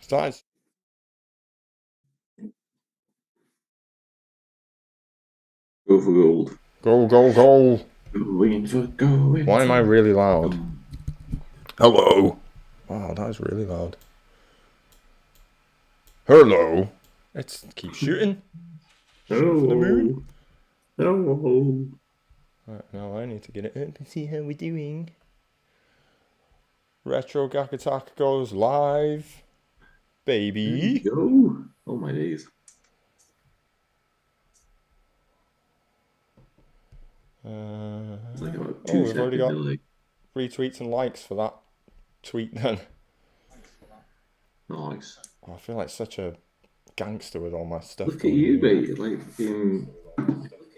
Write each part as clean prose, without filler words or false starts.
Starts. Go for gold. Go, go, go. Going for going. Why am I really loud? gold. Hello. Wow, that is really loud. Hello. Let's keep shooting. Shoot for the moon. Oh. Right, now I need to get it up and see how we're doing. Retro Gak Attack goes live. Baby. Go. Oh my days. It's like about 2 we've already second got delay. retweets and likes for that tweet then. Nice. Oh, I feel like such a gangster with all my stuff Look at going you, on here. mate. Like fucking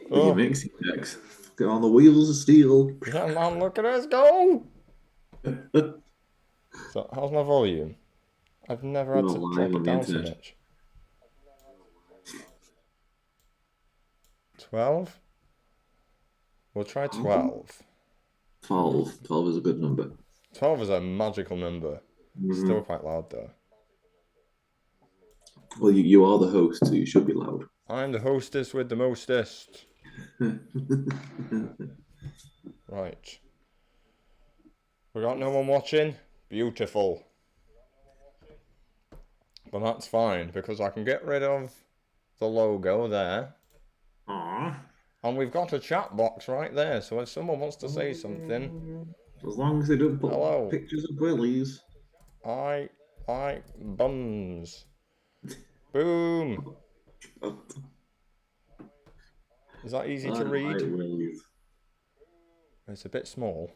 Oh, mixing decks. Get on the wheels of steel. yeah, man, look at us go. So, how's my volume? I've never had Not to live drop on it the down so internet. much. 12? We'll try 12. 12. 12 is a good number. 12 is a magical number. Still quite loud though. Well, you are the host, so you should be loud. I'm the hostess with the mostest. Right. We got no one watching? Beautiful. But that's fine because I can get rid of the logo there. Aww. And we've got a chat box right there, so if someone wants to say something, As long as they don't put hello. pictures of willies. I like bums. Boom. Is that easy to read? Like willies. It's a bit small.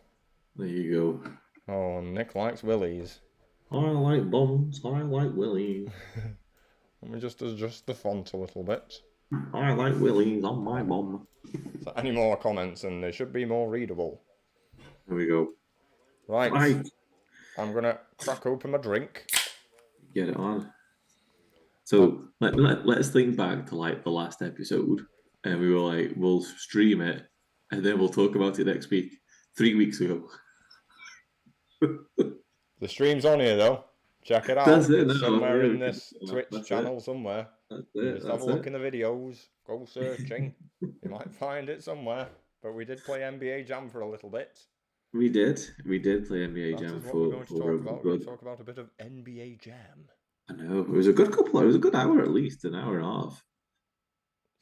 There you go. Oh, Nick likes willies. I like bums. I like willies. Let me just adjust the font a little bit. I like willies on my bum. So any more comments and they should be more readable. There we go. Right. Right. I'm going to crack open my drink. Get it on. So let's think back to like the last episode, and we were like, we'll stream it, and then we'll talk about it next week. 3 weeks ago. The stream's on here though. Check it out. That's it. It's No, somewhere yeah, in this Twitch that's channel it. somewhere. That's You it. just have That's a look it. in the videos. Go searching. You might find it somewhere. But we did play NBA Jam for a little bit. We did play NBA That Jam is what we're going to talk a about. We're going to talk about a bit of NBA Jam. I know it was a good couple. It was a good hour at least, an hour and a half.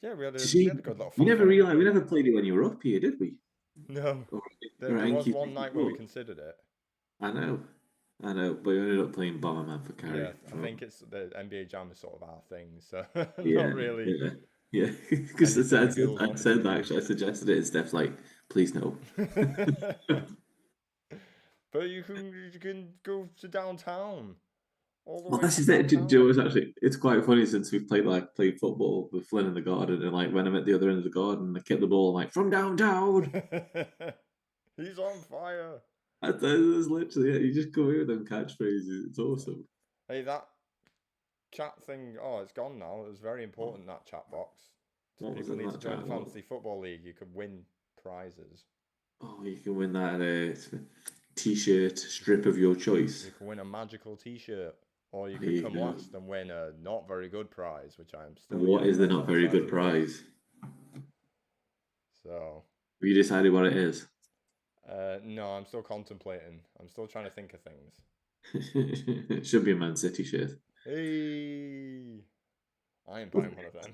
Yeah, we had a good little We fun. never realized we never played it when you were up here, did we? No. There was one night when we considered it. I know, but we ended up playing Bomberman for carry. Yeah, I think it's the NBA Jam is sort of our thing, so Yeah, not really. Yeah, because I said that actually. I suggested it, and Steph's like, "Please no." But you can go to downtown. All the Well, way this to is it. downtown. Joe, is actually it's quite funny since we've played football with Flynn in the garden, and like when I'm at the other end of the garden, I kick the ball, I'm like, "From downtown." He's on fire. That's literally it. You just go here with them catchphrases. It's awesome. Hey, that chat thing. Oh, it's gone now. It was very important, that chat box. People need to join the Fantasy Football League. You could win prizes. Oh, you can win that t-shirt strip of your choice. You can win a magical t-shirt. Or you could come last and win a not very good prize, which I'm still. What is the not very good prize? So. Have you decided what it is? No, I'm still contemplating. I'm still trying to think of things. It should be a Man City shirt. Hey, I ain't buying one of them.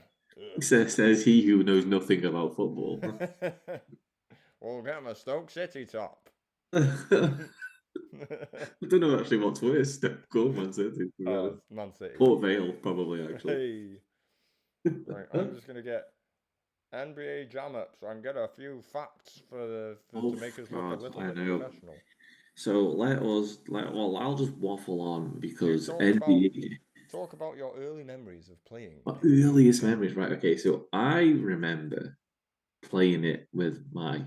Says he who knows nothing about football. We'll get him a Stoke City top. I don't know actually what's worse. Go Man City. Man City. Port Vale, probably actually. Hey. Right, I'm just gonna get NBA Jam up so I can get a few facts to make us look a little bit professional. So I'll just waffle on because NBA. Talk about your early memories of playing. My earliest memories, right? Okay, so I remember playing it with my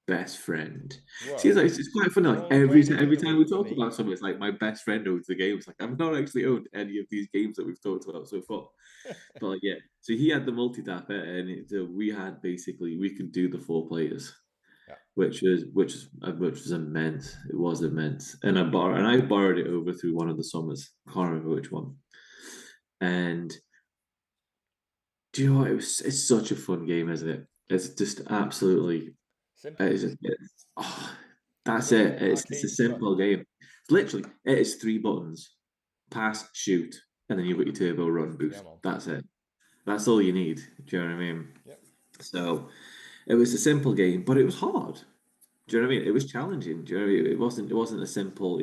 best friend. Whoa. See, it's quite funny. Like every time we talk about something, it's like my best friend owns the game. It's like I've not actually owned any of these games that we've talked about so far. But like, yeah, so he had the multi-tapper, and we could do the 4 players. Yeah. which was immense. It was immense, and I borrowed it over through one of the summers. I can't remember which one. And do you know what? It's such a fun game, isn't it? It's just absolutely. Simple. Oh, that's it. Simple It's a arcade style. simple game. Literally, it is three buttons: pass, shoot, and then you've got your turbo run boost. Yeah, man. That's it. That's all you need. Do you know what I mean? Yep. So it was a simple game, but it was hard. Do you know what I mean? It was challenging. Do you know what I mean? It wasn't a simple,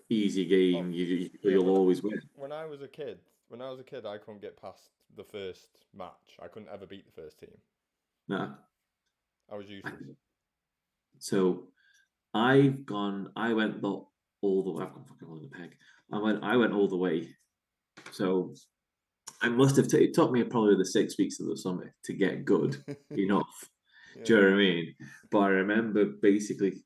easy Oh, game. yeah. You'll always win. When I was a kid, I couldn't get past the first match. I couldn't ever beat the first team. Nah. I was useless. So I went all the way. I've gone fucking on the peg. I went all the way. So I must have. It took me probably the 6 weeks of the summer to get good enough. Yeah. Do you know what I mean? But I remember basically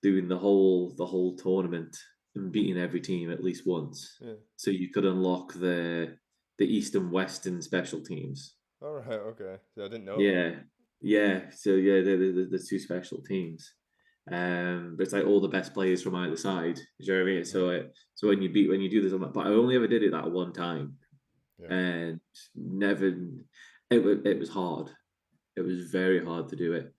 doing the whole tournament and beating every team at least once, Yeah. so you could unlock the East and Western special teams. All right. Okay. So I didn't know that. Yeah, yeah. So yeah, the two special teams. But it's like all the best players from either side. Do you know what I mean? So so when you do this, but I only ever did it that one time, Yeah. and never. It was hard. It was very hard to do it.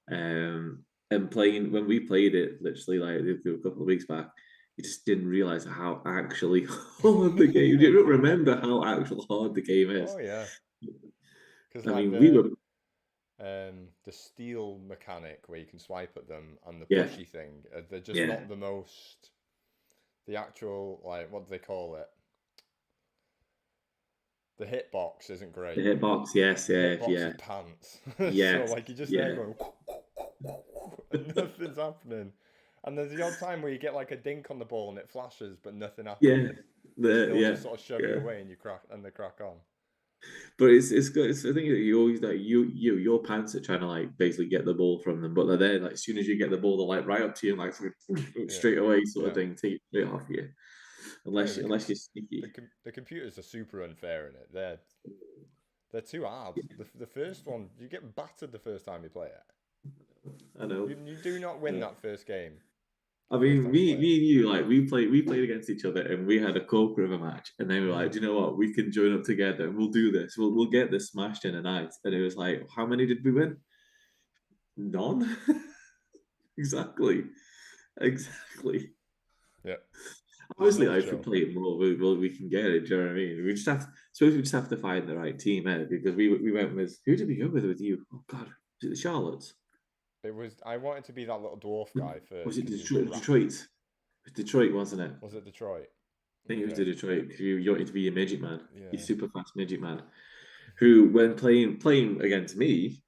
And playing when we played it, literally like a couple of weeks back, you just didn't realize how actually hard the game. You don't remember how actual hard the game is. Oh yeah. Because I like mean, we were the steel mechanic where you can swipe at them and the yeah, pushy thing, they're just yeah. not the most. The actual like what do they call it? The hitbox isn't The great. hitbox, yes, The yeah, hitbox yeah, is pants. So yes, like you're just there yeah, going and nothing's happening. And there's the odd time where you get like a dink on the ball and it flashes, but nothing yeah, happens. They still yeah, just sort of shove you yeah. away and you crack and they crack on. But it's good. It's the thing that you always like your pants are trying to like basically get the ball from them, but they're there like as soon as you get the ball, they're like right up to you and like Yeah, straight away sort of yeah. thing, take it straight off you. Oh yeah. Unless you're sneaky. The computers are super unfair in it. They're too hard. The first one you get battered the first time you play it. I know. You do not win that first game. I The first mean, time you play me it. and you, like we played against each other, and we had a corker of a match, and then we were like, Yeah. do you know what? We can join up together, and we'll do this. We'll get this smashed in a night. And it was like, how many did we win? None. Exactly, exactly. Yeah. Obviously, No like, if we chill. play it more, we can get it. Do you know what I mean? We just have. Suppose we just have to find the right team, because we went with who did we go with you? Oh God, was it the Charlottes? It was. I wanted to be that little dwarf guy Was first it because he was Detroit? rapid. Detroit. It was Detroit, wasn't it? Was it Detroit? I think it was the Okay. Detroit because you wanted to be a midget man, you Yeah. super fast midget man, who when playing against me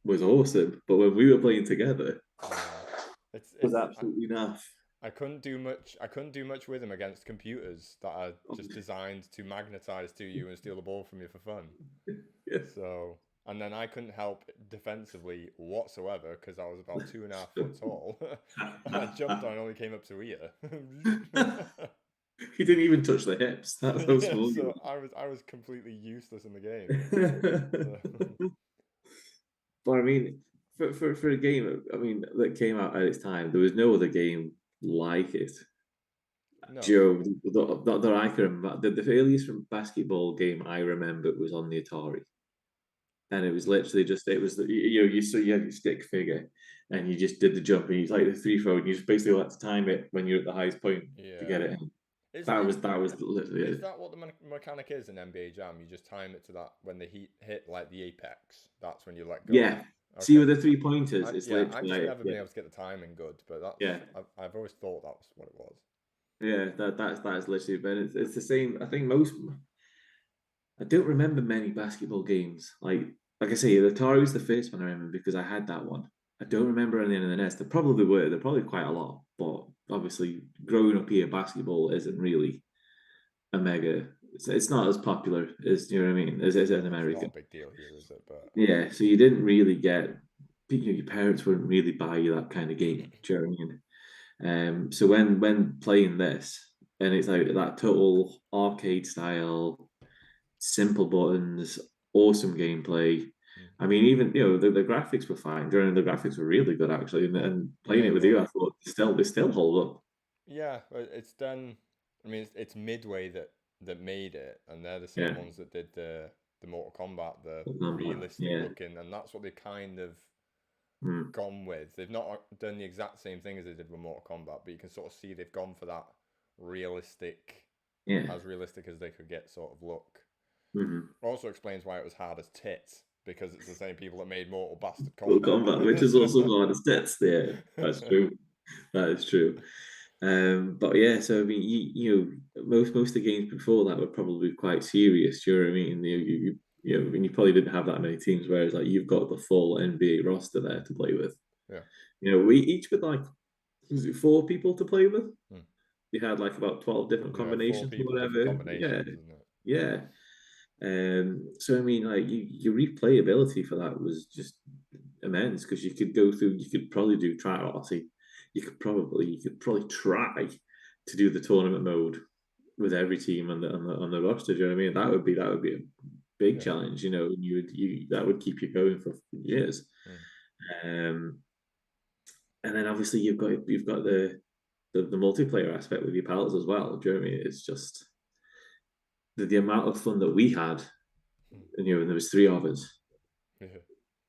was awesome, but when we were playing together Yeah. was It's. absolutely naff. I couldn't do much. I couldn't do much with him against computers that are just designed to magnetize to you and steal the ball from you for fun. Yeah. So, and then I couldn't help defensively whatsoever because I was about 2.5 foot tall. And I jumped on and only came up to here. He didn't even touch the hips. That's how Yeah, small so you I was completely useless in the game. So, were. But I mean, for a game, I mean, that came out at its time, there was no other game like it. no, Joe, that I can remember, the earliest from basketball game I remember was on the Atari, and it was literally just it was you had your stick figure, and you just did the jump, and you like the three throw, and you just basically had to time it when you're at the highest point to get yeah. it in. Is That is was literally is it. that what the mechanic is in NBA Jam? You just time it to that when the heat hit like the apex. That's when you let go. Yeah. See Okay. with the 3 pointers, it's I've literally just like never been able to get the timing good, but yeah, I've always thought that was what it was. yeah. That's literally, but it's the same. I think most. I don't remember many basketball games. Like I say, the Atari was the first one I remember because I had that one. I don't remember any of the NES. There probably were. There probably quite a lot, but obviously, growing up here, basketball isn't really a mega. It's not as popular as you know what I mean as Yeah, in it's not America. a big deal here, is it? But Yeah, so you didn't really get. Your parents wouldn't really buy you that kind of game. Do you know what I mean? So when playing this, and it's like that total arcade style, simple buttons, awesome gameplay. I mean, even the graphics were fine. During the graphics were really good actually, and playing Yeah, it with well, you, I thought they still hold up. yeah, it's done. I mean, it's Midway that made it, and they're the same Yeah, ones that did the Mortal Kombat, the number. realistic Yeah. looking, and that's what they kind of Mm. gone with. They've not done the exact same thing as they did with Mortal Kombat, but you can sort of see they've gone for that realistic, Yeah. as realistic as they could get sort of look. Mm-hmm. Also explains why it was hard as tits, because it's the same people that made Mortal Bastard Full combat, which Kombat. is also hard as stats. Yeah, that's true. That is true. But yeah, so I mean, most of the games before that were probably quite serious. Do you know what I mean? And you probably didn't have that many teams, whereas like you've got the full NBA roster there to play with. Yeah. We each with like was it 4 people to play with? Hmm. You had like about 12 different Yeah, four combinations or people, different whatever. Yeah, combinations, isn't it? yeah. So I mean, like your replayability for that was just immense because you could go through, you could probably do try. Obviously, you could probably try to do the tournament mode with every team on the roster. Do you know what I mean? That would be a big Yeah. challenge, and you that would keep you going for years. Hmm. Um, and then obviously you've got the multiplayer aspect with your pals as well. Do you know what I mean? It's just the amount of fun that we had, and there was 3 of us. Yeah.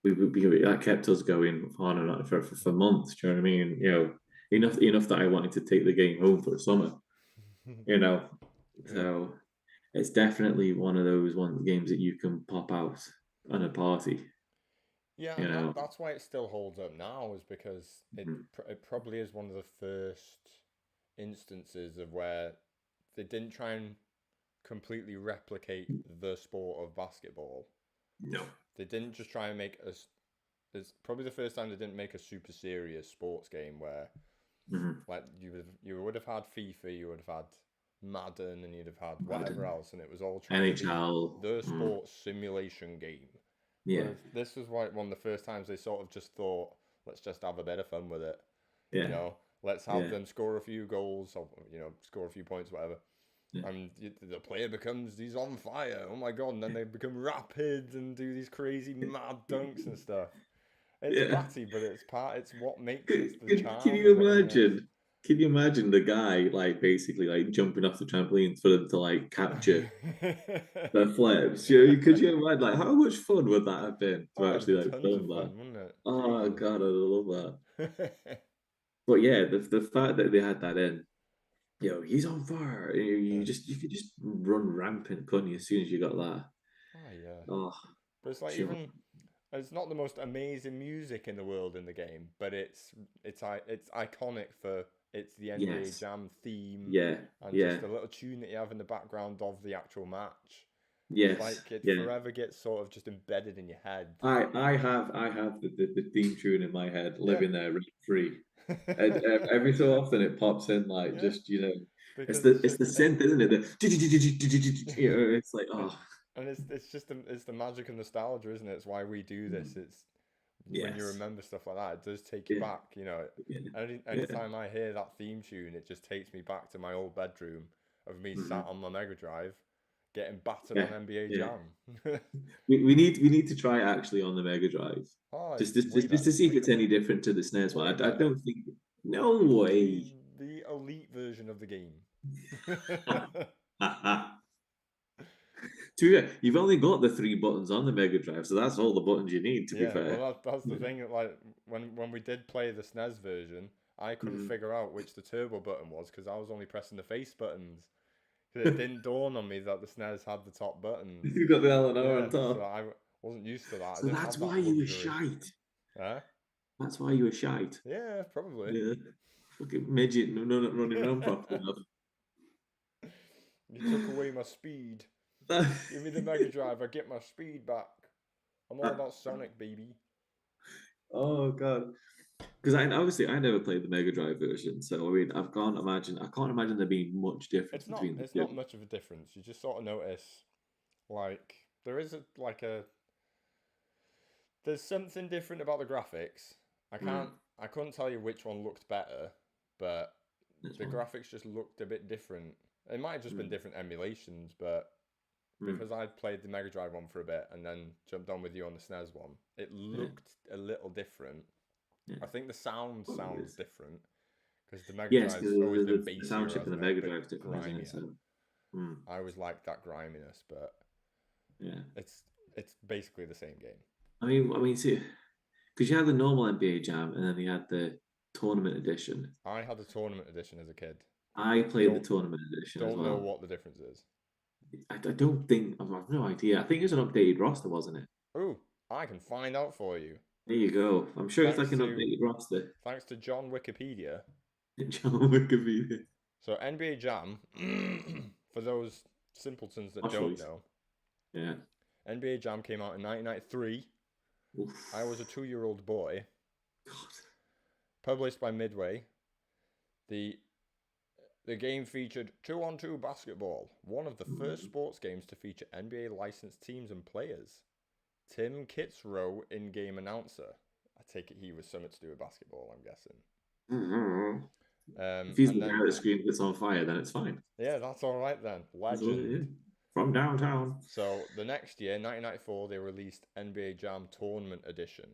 That kept us going on and on for months. Do you know what I mean? Enough that I wanted to take the game home for the summer. You know, Yeah. so it's definitely one of those games that you can pop out on a party. Yeah, You and know, that's why it still holds up now, is because Mhm. it probably is one of the first instances of where they didn't try and completely replicate the sport of basketball. No. They didn't just try and make us. It's probably the first time they didn't make a super serious sports game where, Mm-hmm. like, you would have had FIFA, you would have had Madden, and you'd have had whatever Madden, else, and it was all trying to be NHL. the sports simulation game. Yeah, Whereas this was like one of the first times they sort of just thought, let's just have a bit of fun with it. You yeah, know, let's have yeah, them score a few goals, or score a few points, whatever. yeah, And the player becomes he's on fire. Oh my god! And then they become rapid and do these crazy mad dunks and stuff. It's yeah. batty, but it's part. It's what makes Can, it's the can charm you of it, isn't it? imagine? Can you imagine the guy like basically like jumping off the trampoline for them to like capture the flips? Could you imagine like how much fun would that have been to Oh, it'd actually be like tons of film that? fun, wouldn't it? Oh Jesus. god, I love that. But yeah, the fact that they had that in, he's on fire. Yeah. You could just run rampant, couldn't you? As soon as you got that, Oh yeah. oh, But it's like sure. even it's not the most amazing music in the world in the game, but it's iconic for it's the NBA Yes, Jam theme yeah, and yeah, just a little tune that you have in the background of the actual match. It's yes, like it yeah. forever gets sort of just embedded in your head. I have the theme tune in my head Yeah. living there rent free. And every so often it pops in like Yeah, just it's because the it's it's just the synth, isn't it? It's like and it's just it's the magic and nostalgia, isn't it? It's why we do this. It's when you yes, remember stuff like that, it does take you yeah, back. yeah, yeah. Anytime I hear that theme tune, it just takes me back to my old bedroom of me Hmm. sat on my Mega Drive, getting battered Yeah, on NBA yeah. Jam. We need to try it actually on the Mega Drive, Oh, just it's just, way just, just better. to see if it's any different to the SNES one. Way I better. don't think. No It's way. the elite version of the game. To be fair, you've only got the 3 buttons on the Mega Drive, so that's all the buttons you need. To be Yeah, well, fair. that's the Yeah. thing. Like when we did play the SNES version, I couldn't Mhm. figure out which the turbo button was because I was only pressing the face buttons. 'Cause it didn't dawn on me that the SNES had the top buttons. You got the LNO on Yeah, so top. I wasn't used to that. I So didn't that's have why that you were luxury. shite. Huh? That's why you were shite. Yeah, probably. Yeah. Fucking midget, no, not running around properly enough. You took away my speed. Give me the Mega Drive. I get my speed back. I'm all about Sonic, baby. Oh god. Because I never played the Mega Drive version, so I mean I can't imagine there being much difference It's not. between the It's not two. much of a difference. You just sort of notice, like, there is a. There's something different about the graphics. I can't. Mm, I couldn't tell you which one looked better, but this the one. graphics just looked a bit different. It might have just been Mm, different emulations, but because I'd played the Mega Drive one for a bit and then jumped on with you on the SNES one, it looked a little different. Yeah. I think the sounds different because the Mega Yes, Drive's always been the bassier, sound chip in the hasn't it? A Mega bit Drive is different, isn't it? grimier. So, I always liked that griminess, but yeah, it's basically the same game. I mean, see, because you had the normal NBA Jam and then you had the tournament edition. I had the tournament edition as a kid. I played the tournament edition as Don't know well. what the difference is. I don't think, I have no idea. I think it was an updated roster, wasn't it? Ooh, I can find out for you. There you go. I'm sure it's like Thanks an to updated roster. thanks to John Wikipedia. John Wikipedia. So NBA Jam, for those simpletons that don't know, Yeah. NBA Jam came out in 1993. Oof. I was a 2-year-old boy. God. Published by Midway. The game featured 2-on-2 basketball, one of the first sports games to feature NBA licensed teams and players. Tim Kitzrow, in-game announcer. I take it he was something to do with basketball, I'm guessing. If he's looking at the screen that's on fire, then it's fine. Yeah, that's all right then. Legend. From downtown. So the next year, 1994, they released NBA Jam Tournament Edition.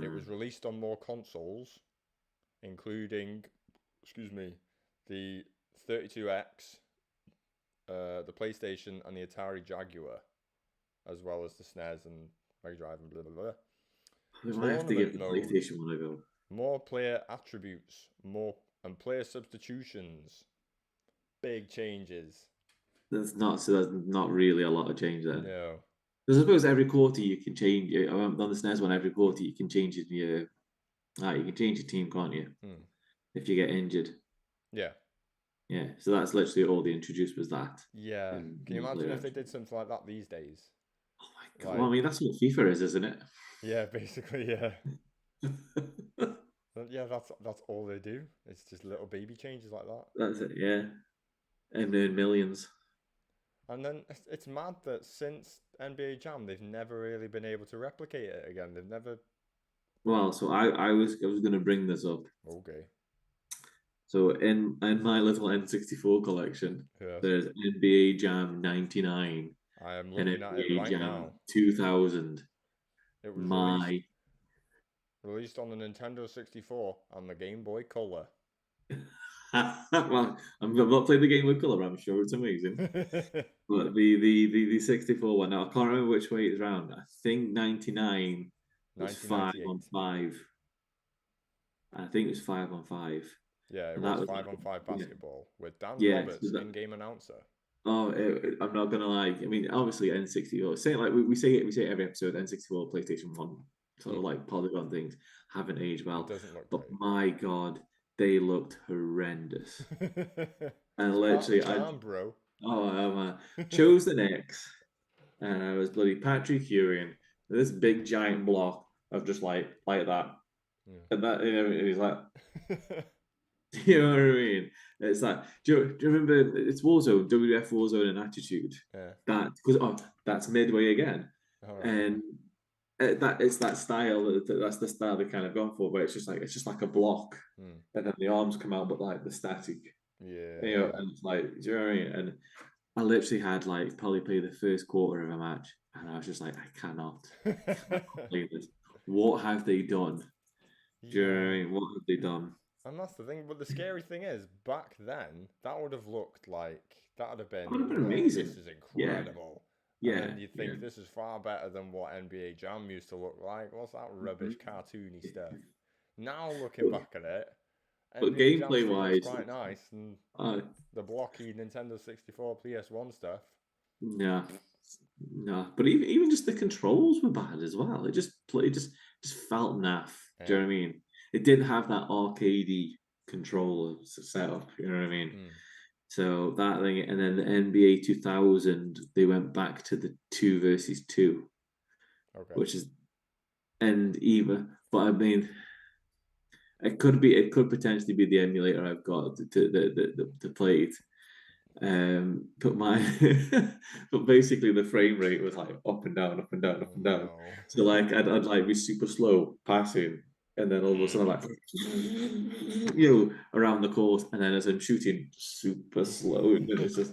It was released on more consoles, including, the 32X, the PlayStation, and the Atari Jaguar, as well as the SNES and Mega Drive and blah blah blah. We might have to give the PlayStation one a go. More player attributes, and player substitutions. Big changes. That's not really a lot of change there. No. Because I suppose every quarter you can change. On the SNES one, every quarter you can change you can change your team, can't you? If you get injured. Yeah. Yeah. So that's literally all they introduced was that. Yeah. Can you imagine if they did something like that these days? Oh my god! Well, I mean, that's what FIFA is, isn't it? Yeah, basically, yeah. Yeah, that's all they do. It's just little baby changes like that. That's it, yeah. And then millions. And then it's mad that since NBA Jam, they've never really been able to replicate it again. They've never. Well, so I was going to bring this up. Okay. So in my little N64 collection, there's NBA Jam '99. I am looking at it right now. 2000. It was released on the Nintendo 64 and the Game Boy Color. Well, I've not played the Game Boy Color, but I'm sure it's amazing. But the 64 one, now I can't remember which way it's round. I think 99 was 5-on-5. I think it was 5-on-5. Yeah, it was 5-on-5 basketball with Dan Roberts, in-game announcer. Oh, I'm not gonna lie. I mean, obviously N64. Say like we say every episode. N64, PlayStation 1, sort of like polygon things haven't aged well. It doesn't look but great. My God, they looked horrendous. And literally, bro. Oh, chose the Knicks, and I was bloody Patrick Ewing. This big giant block of just like that, and that he's like. You know what I mean? It's like, do you remember? It's Warzone, WF Warzone, and Attitude. Yeah. That's Midway again, and it's that style. That's the style they kind of gone for, but it's just like a block, and then the arms come out, but like the static. Yeah. You know, and it's like, do you know what I mean? And I literally had probably play the first quarter of a match, and I was just like, I cannot play this. What have they done? Do you know what I mean? What have they done? And that's the thing, but the scary thing is, back then, that would have looked like, that would have been amazing. This is incredible. Yeah. And then you think this is far better than what NBA Jam used to look like. What's that rubbish cartoony stuff? Now looking back at it, but gameplay wise, quite nice, and the blocky Nintendo 64 PS1 stuff. Yeah. No, but even just the controls were bad as well. It just felt naff. Do you know what I mean? It didn't have that arcadey controller setup, you know what I mean? So that thing, and then the NBA 2000, they went back to the 2 versus 2, which is, but I mean, it could potentially be the emulator I've got to play it. But basically the frame rate was like up and down, up and down, up and down. No. So like I'd like be super slow passing. And then all of a sudden, like, around the court, and then as I'm shooting, super slow. And it's just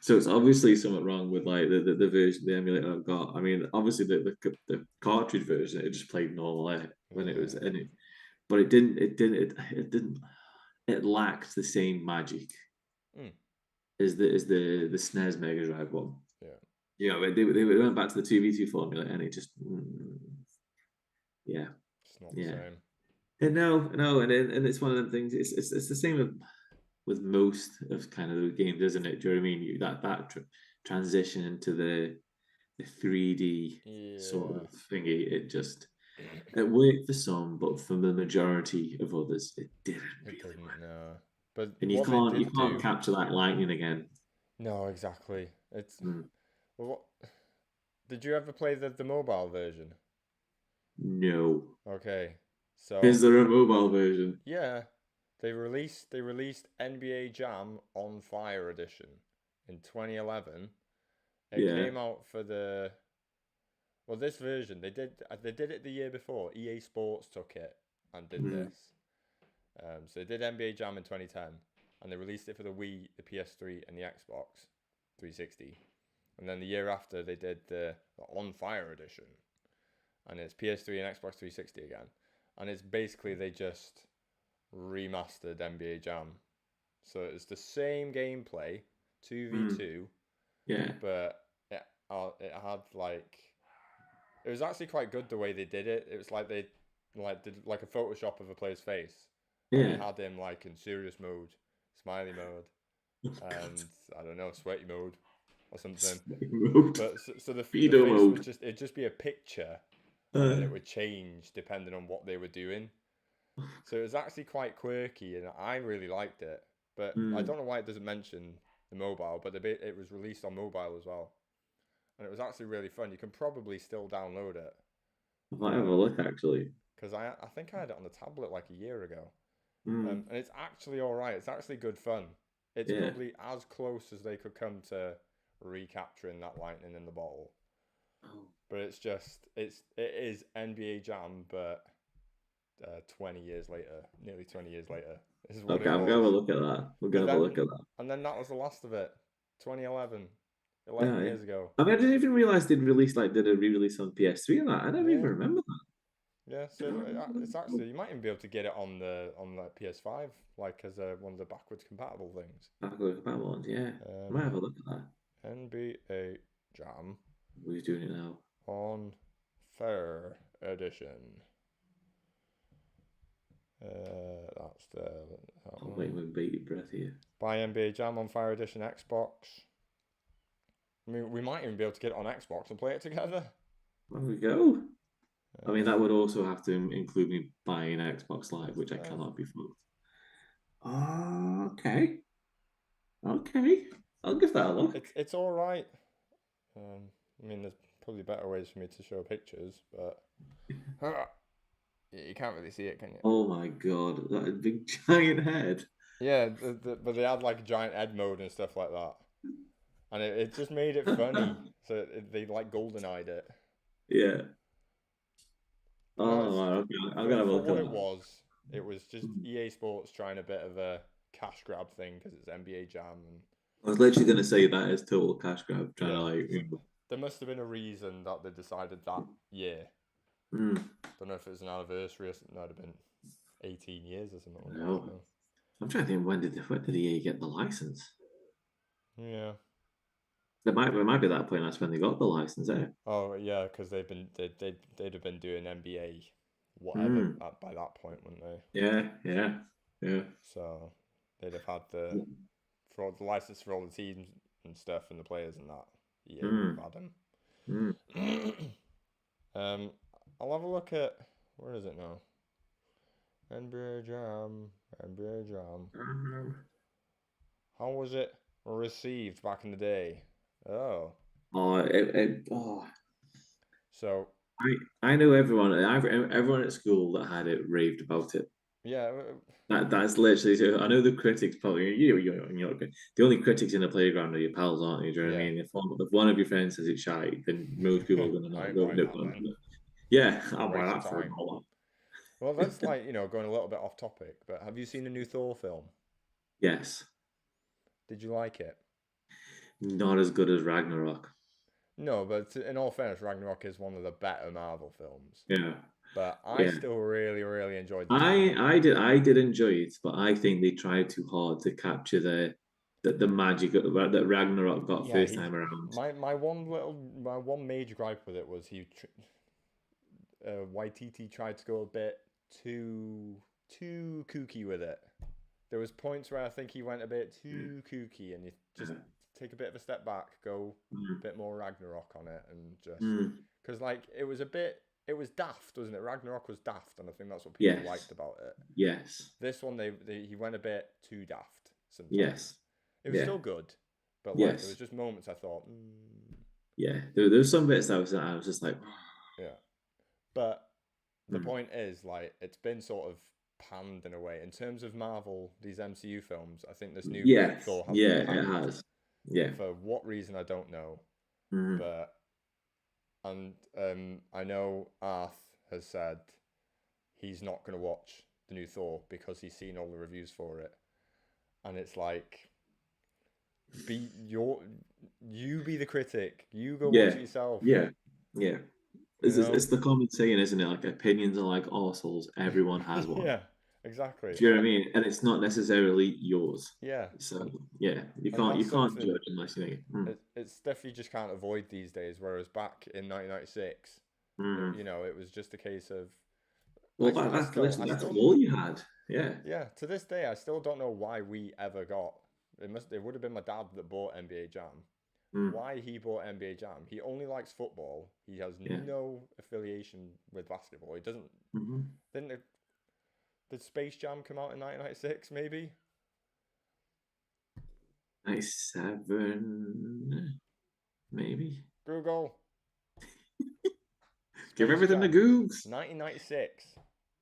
So it's obviously something wrong with like the version the emulator I've got. I mean, obviously the cartridge version it just played normal when it was Yeah. in it, but it didn't it lacked the same magic Mm. as the SNES Mega Drive one. Yeah. You know, they went back to the 2v2 formula and it just yeah, It's not the yeah. same. And no, and it's one of them things. It's the same with most of kind of the games, isn't it? Do you know what I mean? Transition into the 3D sort Yeah. of thingy, it worked for some, but for the majority of others, it didn't It really didn't, work. no. But And what they you did can't do, capture that lightning again. no, exactly. It's Mm. well, did you ever play the mobile version? No. Okay, so Is there a mobile version? yeah, they released NBA Jam on Fire Edition in 2011. It Yeah. came out for the well this version they did it the year before. EA Sports took it and did Mm. this. So they did NBA Jam in 2010, and they released it for the Wii, the PS3, and the Xbox 360. And then the year after, they did the On Fire edition, and it's PS3 and Xbox 360 again. And it's basically they just remastered NBA Jam, so it's the same gameplay, two v Mm. two, Yeah. but it had like it was actually quite good the way they did it. It was like they like did like a Photoshop of a player's face, and they Yeah. had him like in serious mode, smiley mode, and I don't know, sweaty mode or something. Mode. But so the Speedo face was mode. just it'd just be a picture, and then Uh, it would change depending on what they were doing. So it was actually quite quirky, and I really liked it. But I mm. don't know why it doesn't mention the mobile, but it was released on mobile as well, and it was actually really fun. You can probably still download it, I might have a look actually. because I think I had it on the tablet like a year ago, Mm. and it's actually all right. It's actually good fun. It's Yeah. probably as close as they could come to recapturing that lightning in the bottle. Oh. But it is NBA Jam, but 20 years later, nearly 20 years later, this is what Okay, it I'm gonna have a was. look at that. We're But gonna have a look then at that. and then that was the last of it. 2011, 11 Yeah. years ago. I mean, I didn't even realize they'd released did a re-release on PS3 and that. I never even Yeah, remember yeah. So it's that. actually you might even be able to get it on the PS5, like as one of the backwards compatible things. Back with that one, yeah. I might Um, have a look at that. NBA Jam Who's doing it now? on Fair Edition. That's that I'm one. waiting with bated breath here. Buy NBA Jam on Fire Edition Xbox. I mean, we might even be able to get it on Xbox and play it together. There we go. I mean, that Um, would also have to include me buying Xbox Live, I which I suppose cannot be fucked. Oh, okay. Okay. I'll give that a look. it's all right. I mean, there's probably better ways for me to show pictures, but you can't really see it, can you? Oh my God, that big giant head. Yeah, but they had like giant Ed mode and stuff like that, and it just made it funny. So they like golden eyed it. Yeah. But no, Oh, it's man, okay. I'm for gonna have a for look at what it that. was. It was just EA Sports trying a bit of a cash grab thing because it's NBA Jam and I was literally gonna say that is total cash grab, trying to yeah. like, So there must have been a reason that they decided that year. mm, Don't know if it was an anniversary or something. That would have been 18 years or something. I don't no. know. I'm trying to think when did EA get the license? Yeah. There might be that point. That's when they got the license. Eh? Oh yeah, because they'd have been doing NBA whatever Mm, by that point, wouldn't they? yeah, yeah, yeah. So they'd have had for all the license for all the teams and stuff and the players and that. EA would Mm, have had mm. them. um, I'll have a look at where is it now? NBA Jam, NBA Jam. Um, How was it received back in the day? Oh, oh, so I know everyone. Everyone at school that had it raved about it. yeah, That's literally. So I know the critics probably you're good. The only critics in the playground are your pals, aren't you? Do you know what I yeah. mean? If one of your friends says it's shy, then most people are gonna I not ain't go. buying that then. Yeah, It's a I'll buy waste of that for a time. dollar. Well, that's like going a little bit off topic, but have you seen the new Thor film? Yes. Did you like it? Not as good as Ragnarok. No, but in all fairness, Ragnarok is one of the better Marvel films. Yeah, But I yeah. still really, really enjoyed the two I did enjoy it, but I think they tried too hard to capture the magic that Ragnarok got Yeah, first he time around. my one major gripe with it was Waititi tried to go a bit too kooky with it. There was points where I think he went a bit Yeah. too kooky, and you just Yeah. take a bit of a step back, go Mm. a bit more Ragnarok on it, and just Mm. because like it was daft, wasn't it? Ragnarok was daft, and I think that's what people Yes. liked about it. Yes. This one, he went a bit too daft sometimes. Yes. It was Yeah. still good, but like there was Yes. just moments I thought, Yeah. There's some bits I was just like, yeah. But the mm. point is, like, it's been sort of panned in a way in terms of Marvel. These MCU films, I think this new Yes. Thor has been Yeah, it panned has. Yeah. for what reason I don't know, Mm. but and I know Arth has said he's not going to watch the new Thor because he's seen all the reviews for it, and it's like be your you be the critic. You go watch Yeah. it yourself. Yeah. Yeah. You It's know? the common saying, isn't it? Like opinions are like arseholes. Everyone has one. Yeah, exactly. Do you know what I mean? And it's not necessarily yours. Yeah, So yeah, you and can't that's you can't something. judge unless you think. It's stuff you just can't avoid these days. Whereas back in 1996, Mm. it was just a case of Well, that's listen. I That's still, all you had. Yeah. yeah. To this day, I still don't know why we ever got. It would have been my dad that bought NBA Jam. Mm. Why he bought NBA Jam? He only likes football. He has Yeah. no affiliation with basketball. He doesn't. Mm-hmm. Didn't it, did Space Jam come out in 1996? Maybe. 97, maybe. Google Give Space everything the Jam, googs. 1996.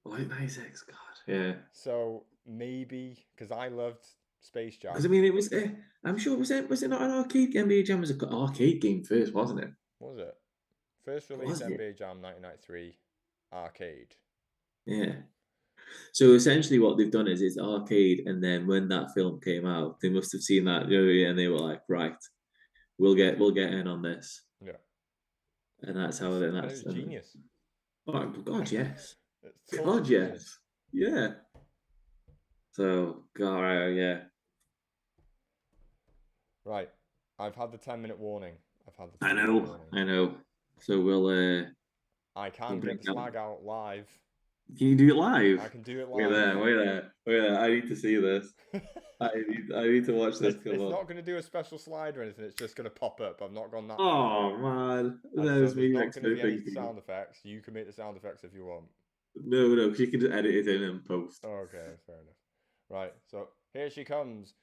Like 96, God. Yeah. So maybe because I loved Space Because I Jam. mean, it was. I'm sure was it not an arcade? NBA Jam was an arcade game first, wasn't it? What was it? First release Was it? NBA Jam 1993 arcade. Yeah. So essentially, what they've done is it's arcade, and then when that film came out, they must have seen that, and they were like, right, we'll get in on this, Yeah, and that's how. it's Then and it that's was genius. oh God, yes, It's total God, genius. yes, yeah. So God, right, yeah, Right, I've had the 10-minute warning. I've had the I 10-minute know, warning. I know. So I we'll can bring get the that. slag out live. Can you do it I live? can do it Wait live. there, wait there, wait there. I need to see this. I need to watch this. Come It's on. not going to do a special slide or anything. It's just going to pop up. I've not gone that far. Oh man, And so there's there's me not going to be any expecting things. sound effects. You can make the sound effects if you want. No, no, because you can just edit it in and post. Oh, okay, that's fair enough. Right, so here she comes.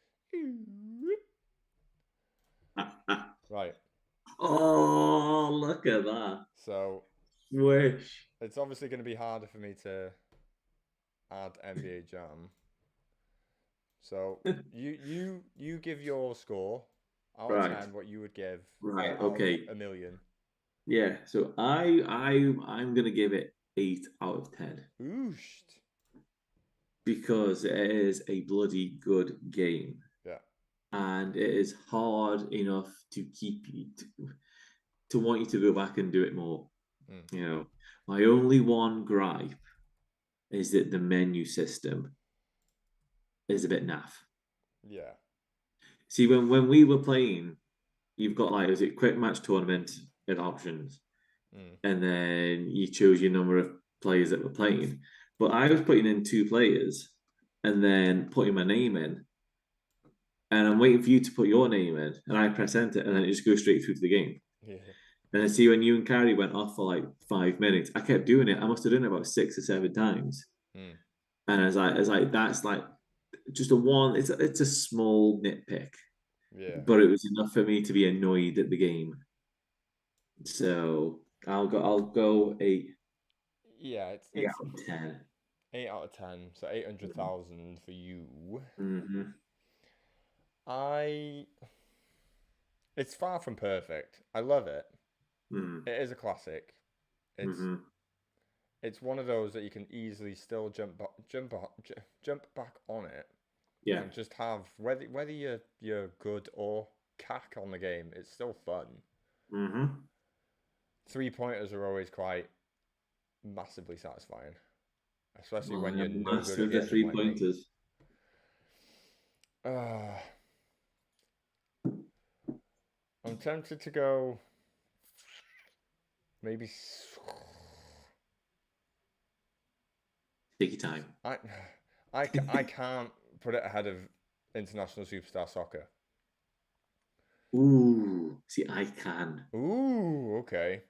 Right, Oh, look at that. so Swish. it's obviously going to be harder for me to add NBA Jam. So you give your score out of Right, 10, what you would give right, out of okay. a million. Yeah, so I'm gonna give it 8 out of 10 Ooshed. because it is a bloody good game. Yeah. And it is hard enough to keep you to want you to go back and do it more. Mm. You know, my only one gripe is that the menu system is a bit naff. Yeah. See, when we were playing, you've got like, is it quick match tournament and options, Mm. and then you choose your number of players that were playing. But I was putting in 2 players and then putting my name in, and I'm waiting for you to put your name in, and I press enter, and then it just goes straight through to the game. Yeah. And then see when you and Carrie went off for like 5 minutes, I kept doing it. I must have done it about 6 or 7 times. Mm. And I was like, that's like just a one. It's a small nitpick, Yeah. but it was enough for me to be annoyed at the game. So I'll go Yeah, eight it's out of 10. 8 out of 10, so 800,000 for you. Mm-hmm. I It's far from perfect. I love it. Mm-hmm. It is a classic. It's Mm-hmm. it's one of those that you can easily still jump back on it Yeah. and just have whether you're good or cack on the game, it's still fun. Mm-hmm. 3-pointers are always quite massively satisfying, especially Well, when you're I'm no good master at of the getting them like me. 3-pointers. I'm tempted to go maybe. Take your time. I can't put it ahead of International Superstar Soccer. Ooh, see, I can. Ooh, okay.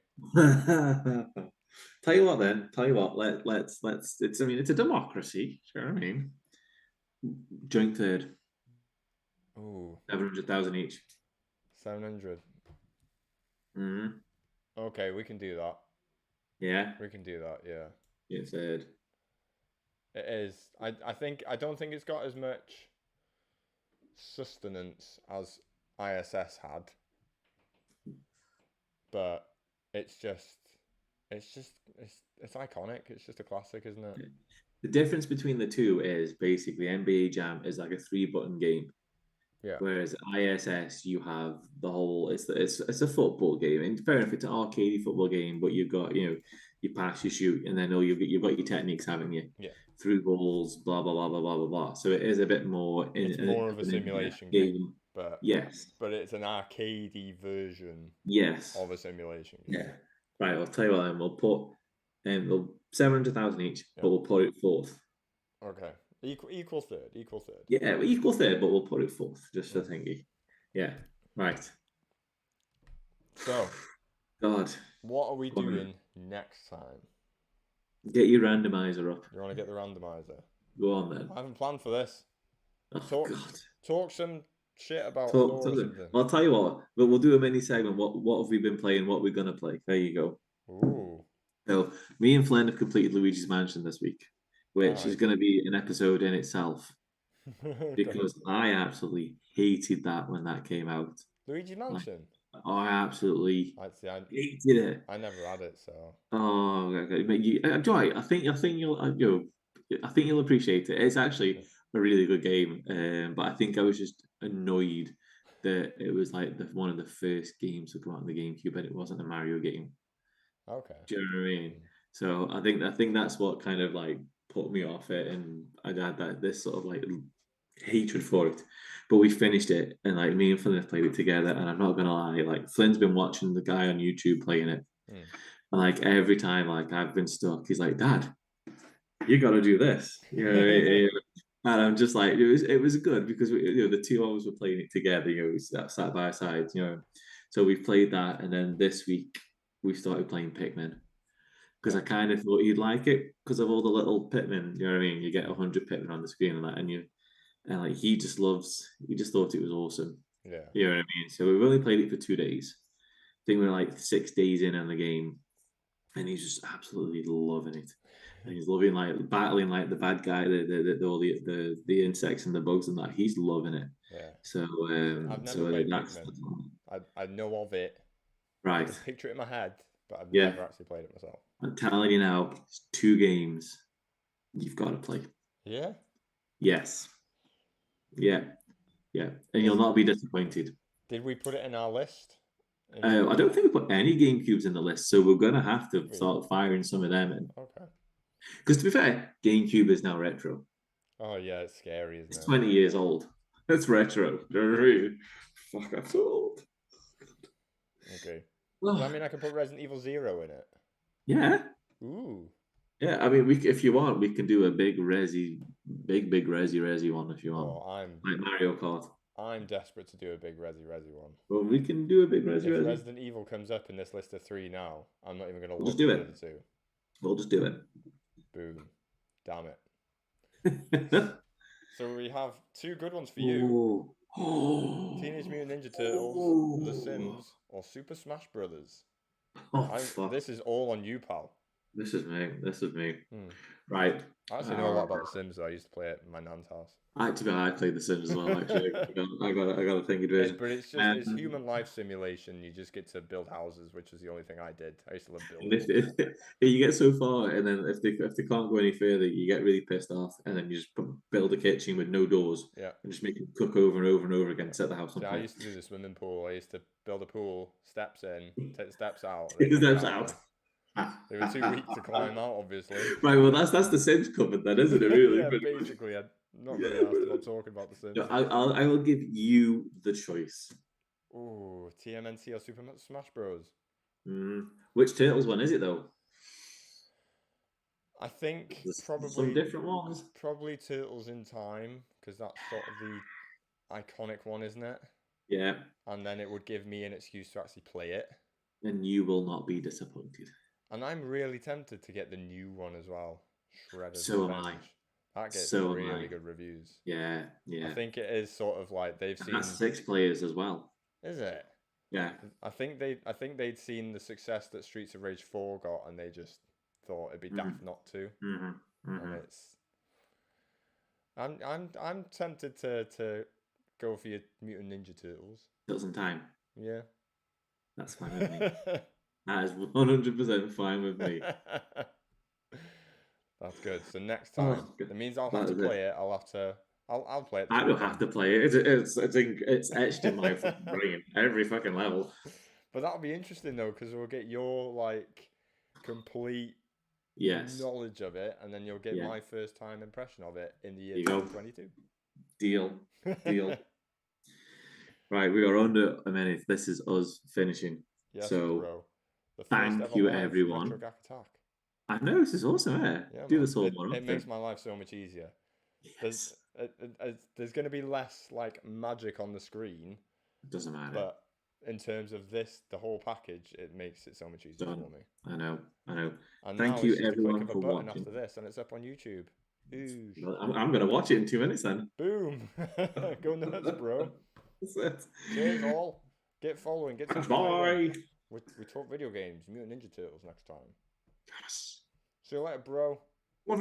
Tell you what, then. Tell you what. Let's. It's. I mean, it's a democracy. Sure. I mean, joint third. Ooh, 700,000 each. 700. Mm-hmm. Okay, we can do that. Yeah. We can do that. Yeah. Yeah, third. It is. I don't think it's got as much sustenance as ISS had, but it's just it's iconic. It's just a classic, isn't it? The difference between the two is basically NBA Jam is like a 3-button game. Yeah. Whereas ISS, you have the whole. It's a football game, and fair enough, it's an arcade football game. But you've got you pass, you shoot, and then you've got your techniques, haven't you? Yeah. Through balls, blah blah blah blah blah blah blah. So it is a bit more It's more of a simulation game. but Yes, it's an arcadey version yes, of a simulation game. yeah. Right, I'll tell you what. Then we'll put 700,000 each, Yeah. but we'll put it fourth. Okay. Equal third. Equal third. Yeah, equal third, but we'll put it fourth just for thingy. Yeah. Right. So, God. what are we doing next time? Get your randomizer up. You want to get the randomizer? Go on then. I haven't planned for this. Oh God. Talk some shit about Talk Thor or to them. something. I'll tell you what, but we'll do a mini segment. What have we been playing? What we're gonna play? There you go. Ooh. So me and Flynn have completed Luigi's Mansion this week, which is Nice. gonna be an episode in itself Okay. because I absolutely hated that when that came out. Luigi Like, Mansion. I absolutely I'd say hated it. I never had it, so Oh, okay. But Joy, I think you'll, I think you'll appreciate it. It's actually a really good game, but I think I was just annoyed that it was like one of the first games to come out on the GameCube, and it wasn't a Mario game. okay. Do you know what I mean? So I think that's what kind of like put me off it, and I had this sort of like hatred for it. But we finished it, and like me and Flynn have played it together, and I'm not gonna lie, like Flynn's been watching the guy on YouTube playing it. Mm. And like every time like I've been stuck, he's like, Dad, you gotta do this. And I'm just like, it was good because the two of us were playing it together, sat by side, So we played that, and then this week we started playing Pikmin. Because I kind of thought you'd like it because of all the little Pikmin, you know what I mean? You get 100 Pikmin on the screen and that, and like he just thought it was awesome. Yeah. You know what I mean? So we've only played it for 2 days. I think we're like 6 days in on the game, and he's just absolutely loving it. And he's loving like battling like the bad guy, all the insects and the bugs and that. He's loving it. Yeah. So I've never played that's Pikmin. I know of it. I right. can picture it in my head, but I've Yeah, never actually played it myself. I'm telling you now, it's 2 games you've got to play. Yeah. Yes. Yeah. Yeah. And you'll not be disappointed. Did we put it in our list? I don't think we put any GameCubes in the list, so we're gonna have to Really? start firing some of them in. Okay. Because to be fair, GameCube is now retro. Oh yeah, it's scary, isn't It's it? 20 years old. It's retro. Fuck, I'm so old. Okay. Does that mean I can put Resident Evil 0 in it? Yeah. Ooh. Yeah, I mean, if you want, we can do a big resi one if you want. Oh, Like Mario Kart. I'm desperate to do a big resi one. Well, we can do a big If resi. Resident Evil comes up in this list of 3 now, I'm not even going to We'll look just do at the it. other 2. We'll just do it. Boom. Damn it. So we have 2 good ones for you. Oh. Teenage Mutant Ninja Turtles, The Sims, or Super Smash Brothers. Oh, fuck. This is all on you, pal. This is me. This is me. Hmm. Right. I actually know a lot about The Sims, though. I used to play it at my nan's house. I played The Sims as well. Actually, I got a thinking version. But it's human life simulation. You just get to build houses, which is the only thing I did. I used to love And building. if you get so far, and then if they can't go any further, you get really pissed off, and then you just build a kitchen with no doors Yeah. and just make it cook over and over and over again, set the house on So I fire. used to do the swimming pool. I used to build a pool, steps in, take the steps out. They It couldn't get steps out out. then. They were too weak to climb out, obviously. Right, well that's the Sims covered then, isn't it? Really, Yeah, pretty much. basically, I'm not really asked about talking about The No, Sims. I will give you the choice. Ooh, TMNT or Super Smash Bros. Which Turtles one is it though? I think There's some probably different ones. probably Turtles in Time because that's sort of the iconic one, isn't it? Yeah, And then it would give me an excuse to actually play it. and you will not be disappointed. And I'm really tempted to get the new one as well, Shredder's So am I. Revenge. That gets So am I. really good reviews. Yeah, I yeah. think it is sort of like they've And that's seen. 6 players as well. Is it? Yeah. I think they'd seen the success that Streets of Rage 4 got, and they just thought it'd be Mm-hmm. daft not to. Mm-hmm. And Mm-hmm. it's I'm tempted to go for your Mutant Ninja Turtles. Doesn't time. Yeah. That's fine with me. That is 100% fine with me. That's good. So next time, Oh, it means I'll have that to is it. play it. I'll have to. I'll play it this I don't have weekend. to play it. It's etched in my fucking brain. Every fucking level. But that'll be interesting though, because we'll get your like complete Yes. knowledge of it, and then you'll get Yeah. my first time impression of it in the year You go. 2022. Deal. Deal. Right, we are under a minute. This is us finishing. Yes, So bro. The first thank ever you, live everyone. Retro Gak attack. I know this is awesome, eh? Yeah, Do man. this all more It makes often. my life so much easier. There's Yes. there's going to be less like magic on the screen, It doesn't matter. but in terms of this, the whole package, it makes it so much easier Done. for me. I know. I know. And Thank now you, it's just a click everyone, of a for button watching. after this, and it's up on YouTube. Oosh. I'm going to watch it in 2 minutes then. Boom. Go nuts, bro. That's it. Cheers, all. Get following, get subscribing. Bye. We talk video games, Mutant Ninja Turtles next time. Yes. See you later, bro. What